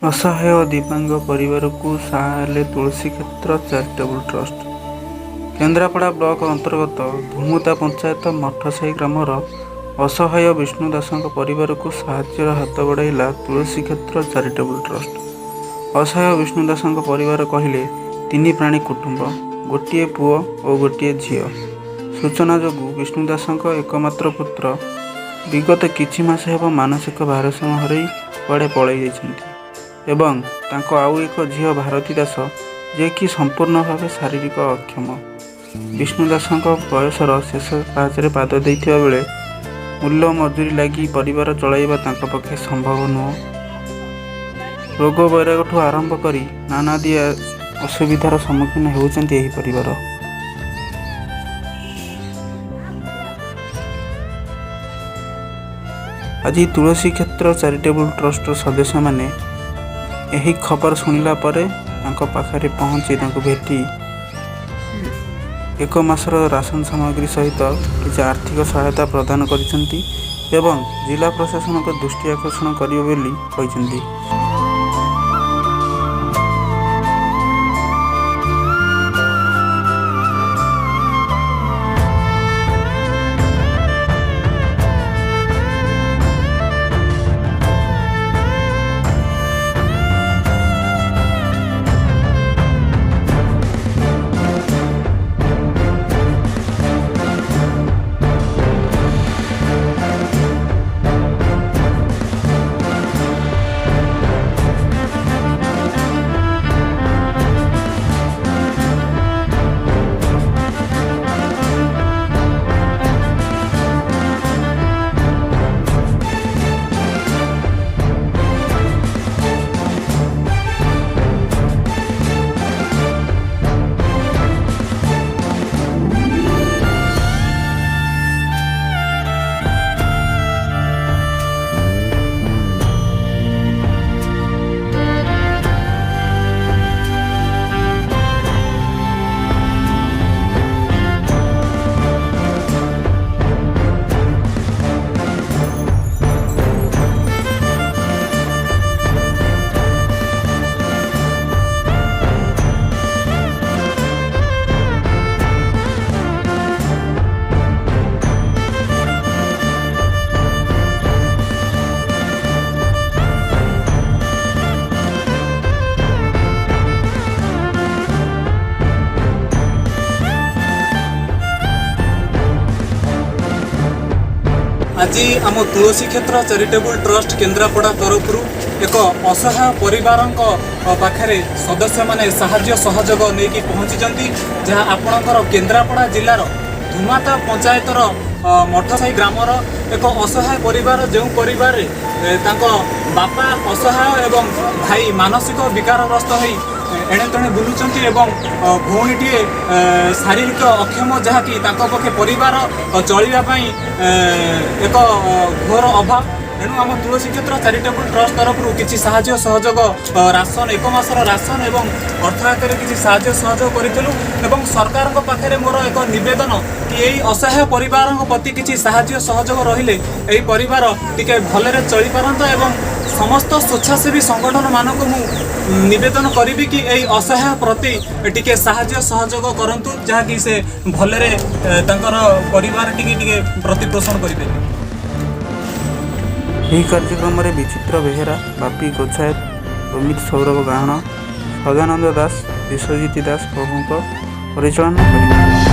असहाय और दिव्यांग परिवार को सहायले तुलसी क्षेत्र चैरिटेबल ट्रस्ट केन्द्रापड़ा ब्लॉक अंतर्गत धुमुता पंचायत मठसाही ग्रामर असहाय विष्णु दास परिवार को साहाय्यर हाथ बढ़ाइला तुलसी क्षेत्र चैरिटेबल ट्रस्ट। असहाय विष्णु दास परिवार कहले तीन प्राणी कुटुंब, गोटे पुओ और गोटे झी। सूचना जो विष्णु दास एकमात्र पुत्र विगत किछि मास हेब मानसिक भारसाम्य हरई कुआड़े पलि एवं तांको आउ एक झील भारती दास जे कि संपूर्ण भाव शारीरिक अक्षम। विष्णु दास बयसर शेष पाचरे पाद देइथिबा बेले मूल्य मजूरी लगी परिवार चलाइबा तांको पक्षे संभव नुह। रोग वैराग ठू आरंभ करी नाना दी असुविधार सम्मुखीन होउचंती एही परिवार। आज तुलसी क्षेत्र चैरिटेबल ट्रस्ट सदस्य माने यही खबर शुणिला परे तांको पाखरे पहुँची तांको भेटी एक मासर राशन सामग्री सहित किसी आर्थिक सहायता प्रदान करिसेंती एवं जिला प्रशासन को दृष्टि आकर्षण करियो बोली कहिसेंती। आज आम तुलसी क्षेत्र चैरिटेबल ट्रस्ट केन्द्रापड़ा तरफ एक असहाय परिवार पाखे सदस्य माने साहाय्य सहयोग नहीं पहुँची जहाँ आपणकर केन्द्रापड़ा जिलार धुमाता पंचायतर मठसाही ग्रामर एक असहाय परिवार जो परिवार बापा असहाय एवं भाई मानसिक विकारग्रस्त हो एणे तेणे बुलुचंती एवं भौणीटीए शारीरिक अक्षम जहाँकि पक्षे परिवार चलवाई एक घोर अभाव। तेणु आम तुलसी क्षेत्र चैरिटेबल ट्रस्ट तरफ किसी साहाय्य सहयोग राशन एक मासर राशन एवं अर्थात किसी साहाय्य सहयोग करूँ। सरकार पाखे मोर एक निवेदन कि यही असहाय परिवार प्रति किसी साहाय्य सहयोग रहिले यही परिवार टिके भलरे चली पारंता एवं समस्त स्वेच्छासेवी संगठन मानक मु निवेदन करी कि यही असहाय प्रति टिके साहाय्य सहयोग करंतु जहाँकि से भलरे तांकर परिवार टिके प्रतिपोषण करें। यह कार्यक्रम में विचित्र बेहेरा, बापी गोछायत, अमित सौरभ गाहण, सदानंद दास, विश्वजित दास प्रमुख परिचालन करेंगे।